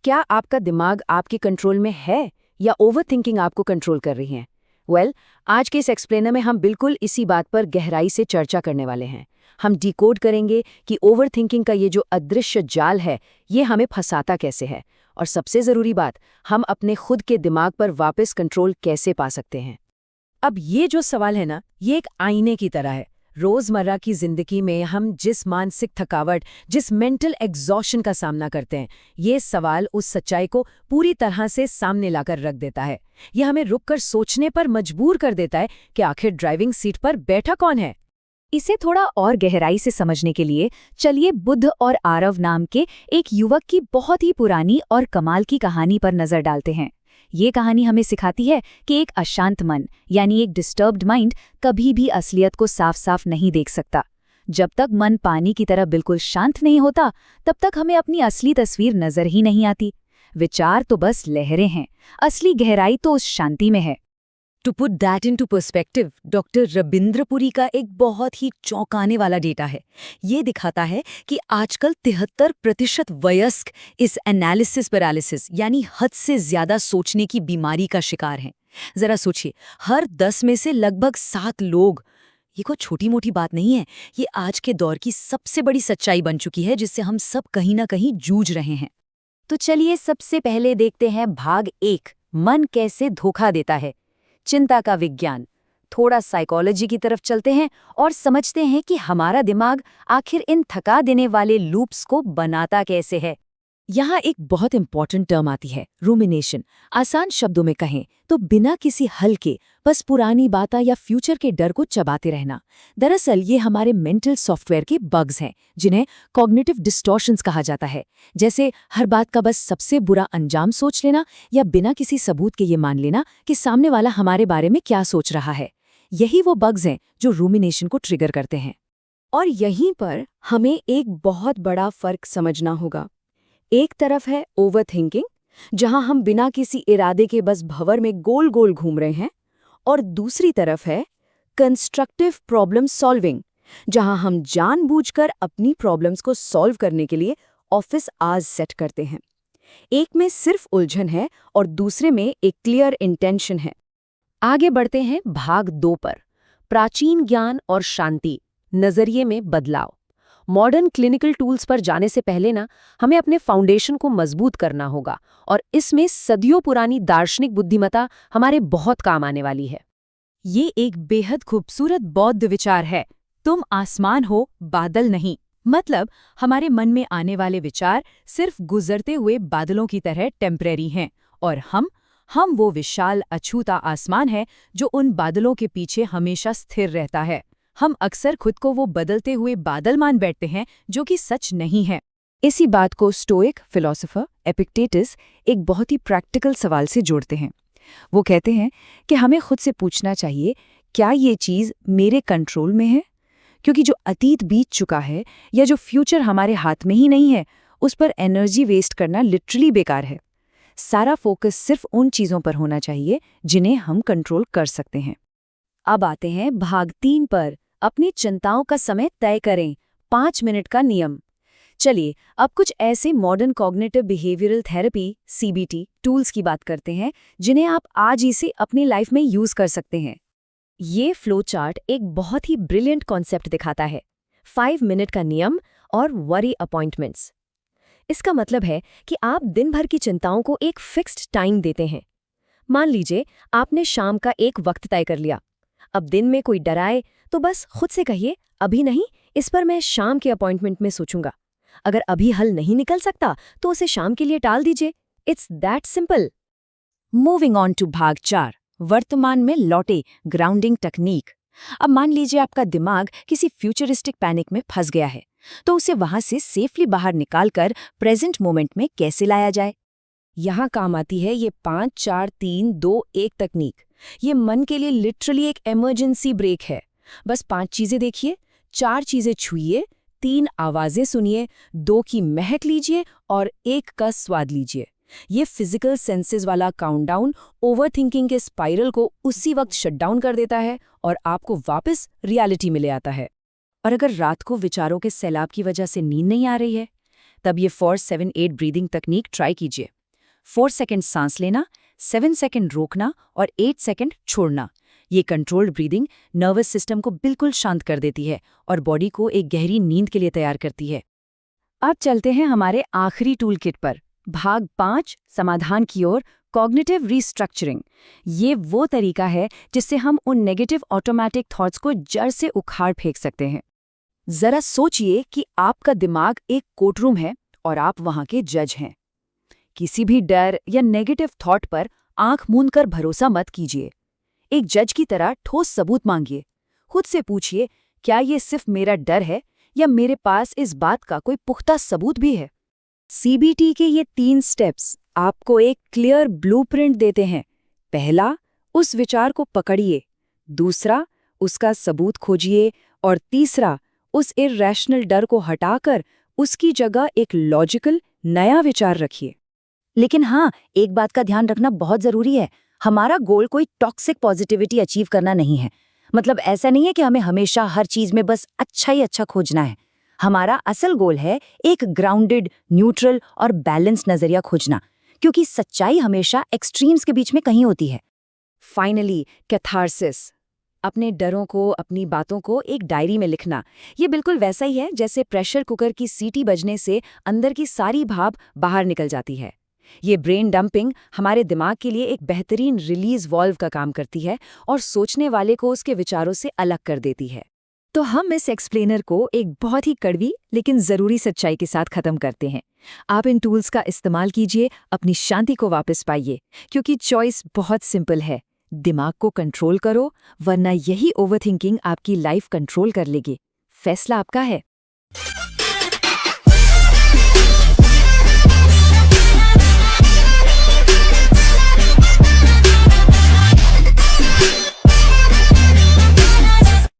क्या आपका दिमाग आपके कंट्रोल में है या ओवरथिंकिंग आपको कंट्रोल कर रही है? आज के इस एक्सप्लेनर में हम बिल्कुल इसी बात पर गहराई से चर्चा करने वाले हैं। हम डिकोड करेंगे कि ओवरथिंकिंग का ये जो अदृश्य जाल है, ये हमें फंसाता कैसे है, और सबसे ज़रूरी बात, हम अपने खुद के दिमाग पर वापस कंट्रोल कैसे पा सकते हैं। अब ये जो सवाल है ना, ये एक आईने की तरह है। रोजमर्रा की जिंदगी में हम जिस मानसिक थकावट, जिस मेंटल एग्जॉशन का सामना करते हैं, ये सवाल उस सच्चाई को पूरी तरह से सामने लाकर रख देता है। ये हमें रुककर सोचने पर मजबूर कर देता है कि आखिर ड्राइविंग सीट पर बैठा कौन है। इसे थोड़ा और गहराई से समझने के लिए चलिए बुद्ध और आरव नाम के एक युवक की बहुत ही पुरानी और कमाल की कहानी पर नजर डालते हैं। ये कहानी हमें सिखाती है कि एक अशांत मन यानी एक डिस्टर्ब्ड माइंड कभी भी असलियत को साफ साफ नहीं देख सकता। जब तक मन पानी की तरह बिल्कुल शांत नहीं होता, तब तक हमें अपनी असली तस्वीर नजर ही नहीं आती। विचार तो बस लहरें हैं, असली गहराई तो उस शांति में है। To put that into perspective, doctor Rabindrapuri का एक बहुत ही चौंकाने वाला डेटा है। ये दिखाता है कि आजकल 73% वयस्क इस एनालिसिस पैरालिसिस यानी हद से ज्यादा सोचने की बीमारी का शिकार हैं। जरा सोचिए, हर 10 में से लगभग 7 लोग। ये कोई छोटी मोटी बात नहीं है, ये आज के दौर की सबसे बड़ी सच्चाई बन चुकी है, जिससे हम सब कहीं ना कहीं जूझ रहे हैं। तो चलिए सबसे पहले देखते हैं भाग 1, मन कैसे धोखा देता है, चिंता का विज्ञान। थोड़ा साइकोलॉजी की तरफ चलते हैं और समझते हैं कि हमारा दिमाग आखिर इन थका देने वाले लूप्स को बनाता कैसे है। यहाँ एक बहुत इंपॉर्टेंट टर्म आती है, रूमिनेशन। आसान शब्दों में कहें तो बिना किसी हल के बस पुरानी बातें या फ्यूचर के डर को चबाते रहना। दरअसल ये हमारे मेंटल सॉफ्टवेयर के बग्स हैं, जिन्हें कॉग्निटिव डिस्टॉर्शंस कहा जाता है। जैसे हर बात का बस सबसे बुरा अंजाम सोच लेना, या बिना किसी सबूत के ये मान लेना कि सामने वाला हमारे बारे में क्या सोच रहा है। यही वो बग्स हैं जो रूमिनेशन को ट्रिगर करते हैं। और यहीं पर हमें एक बहुत बड़ा फर्क समझना होगा। एक तरफ है ओवरथिंकिंग, जहां हम बिना किसी इरादे के बस भंवर में गोल गोल घूम रहे हैं, और दूसरी तरफ है कंस्ट्रक्टिव प्रॉब्लम सॉल्विंग, जहां हम जानबूझकर अपनी प्रॉब्लम्स को सॉल्व करने के लिए ऑफिस आवर्स सेट करते हैं। एक में सिर्फ उलझन है और दूसरे में एक क्लियर इंटेंशन है। आगे बढ़ते हैं भाग 2 पर, प्राचीन ज्ञान और शांति, नजरिए में बदलाव। मॉडर्न क्लिनिकल टूल्स पर जाने से पहले हमें अपने फाउंडेशन को मजबूत करना होगा, और इसमें सदियों पुरानी दार्शनिक बुद्धिमत्ता हमारे बहुत काम आने वाली है। ये एक बेहद खूबसूरत बौद्ध विचार है, तुम आसमान हो, बादल नहीं। मतलब हमारे मन में आने वाले विचार सिर्फ गुजरते हुए बादलों की तरह टेम्परेरी हैं, और हम वो विशाल अछूता आसमान है जो उन बादलों के पीछे हमेशा स्थिर रहता है। हम अक्सर खुद को वो बदलते हुए बादल मान बैठते हैं, जो कि सच नहीं है। इसी बात को स्टोइक फिलोसोफर एपिक्टेटस एक बहुत ही प्रैक्टिकल सवाल से जोड़ते हैं। वो कहते हैं कि हमें खुद से पूछना चाहिए, क्या ये चीज़ मेरे कंट्रोल में है? क्योंकि जो अतीत बीत चुका है या जो फ्यूचर हमारे हाथ में ही नहीं है, उस पर एनर्जी वेस्ट करना लिटरली बेकार है। सारा फोकस सिर्फ उन चीज़ों पर होना चाहिए जिन्हें हम कंट्रोल कर सकते हैं। अब आते हैं भाग 3 पर, अपनी चिंताओं का समय तय करें, 5 मिनट का नियम। चलिए अब कुछ ऐसे modern cognitive behavioural therapy (CBT) tools की बात करते हैं, जिन्हें आप आज ही से अपनी लाइफ में यूज कर सकते हैं। ये फ्लो चार्ट एक बहुत ही ब्रिलियंट कॉन्सेप्ट दिखाता है, 5 मिनट का नियम और वरी अपॉइंटमेंट्स। इसका मतलब है कि आप दिन भर की चिंताओं को एक फिक्स्ड टाइम देते हैं। मान लीजिए आपने शाम का एक वक्त तय कर लिया। अब दिन में कोई डराए तो बस खुद से कहिए, अभी नहीं, इस पर मैं शाम के अपॉइंटमेंट में सोचूंगा। अगर अभी हल नहीं निकल सकता तो उसे शाम के लिए टाल दीजिए। It's that simple. Moving on to भाग 4, वर्तमान में लौटे, ग्राउंडिंग टेक्निक। अब मान लीजिए आपका दिमाग किसी फ्यूचरिस्टिक पैनिक में फंस गया है, तो उसे वहां से सेफली बाहर निकालकर प्रेजेंट मोमेंट में कैसे लाया जाए। यहाँ काम आती है ये 5 4 3 2 1 तकनीक। ये मन के लिए लिटरली एक इमरजेंसी ब्रेक है। बस 5 चीजें देखिए, 4 चीजें छुइए, 3 आवाजें सुनिए, 2 की महक लीजिए और 1 का स्वाद लीजिए। ये फिजिकल सेंसेस वाला काउंटडाउन ओवरथिंकिंग के स्पाइरल को उसी वक्त शटडाउन कर देता है और आपको वापस रियलिटी में ले आता है। और अगर रात को विचारों के सैलाब की वजह से नींद नहीं आ रही है, तब ये 4-7-8 ब्रीदिंग तकनीक ट्राई कीजिए। 4 सेकंड सांस लेना, 7 सेकंड रोकना और 8 सेकंड छोड़ना। ये कंट्रोल्ड ब्रीदिंग नर्वस सिस्टम को बिल्कुल शांत कर देती है और बॉडी को एक गहरी नींद के लिए तैयार करती है। अब चलते हैं हमारे आखिरी टूल किट पर, भाग 5, समाधान की ओर, कॉग्निटिव रीस्ट्रक्चरिंग। ये वो तरीका है जिससे हम उन नेगेटिव ऑटोमेटिक थॉट्स को जड़ से उखाड़ फेंक सकते हैं। जरा सोचिए कि आपका दिमाग एक कोर्टरूम है और आप वहां के जज हैं। किसी भी डर या नेगेटिव थॉट पर आंख मूंद कर भरोसा मत कीजिए। एक जज की तरह ठोस सबूत मांगिए। खुद से पूछिए, क्या ये सिर्फ मेरा डर है या मेरे पास इस बात का कोई पुख्ता सबूत भी है? सीबीटी के ये 3 स्टेप्स आपको एक क्लियर ब्लूप्रिंट देते हैं। पहला, उस विचार को पकड़िए। दूसरा, उसका सबूत खोजिए। और तीसरा, उस इर्रेशनल डर को हटाकर उसकी जगह एक लॉजिकल नया विचार रखिए। लेकिन हाँ, एक बात का ध्यान रखना बहुत जरूरी है। हमारा गोल कोई टॉक्सिक पॉजिटिविटी अचीव करना नहीं है। मतलब ऐसा नहीं है कि हमें हमेशा हर चीज में बस अच्छा ही अच्छा खोजना है। हमारा असल गोल है एक ग्राउंडेड, न्यूट्रल और बैलेंस नजरिया खोजना, क्योंकि सच्चाई हमेशा एक्सट्रीम्स के बीच में कहीं होती है। Finally, catharsis. अपने डरों को, अपनी बातों को एक डायरी में लिखना। ये बिल्कुल वैसा ही है जैसे प्रेशर कुकर की सीटी बजने से अंदर की सारी भाप बाहर निकल जाती है। ये ब्रेन डंपिंग हमारे दिमाग के लिए एक बेहतरीन रिलीज वॉल्व का काम करती है और सोचने वाले को उसके विचारों से अलग कर देती है। तो हम इस एक्सप्लेनर को एक बहुत ही कड़वी लेकिन जरूरी सच्चाई के साथ खत्म करते हैं। आप इन टूल्स का इस्तेमाल कीजिए, अपनी शांति को वापस पाइए, क्योंकि चॉइस बहुत सिंपल है। दिमाग को कंट्रोल करो, वरना यही ओवरथिंकिंग आपकी लाइफ कंट्रोल कर लेगी। फैसला आपका है।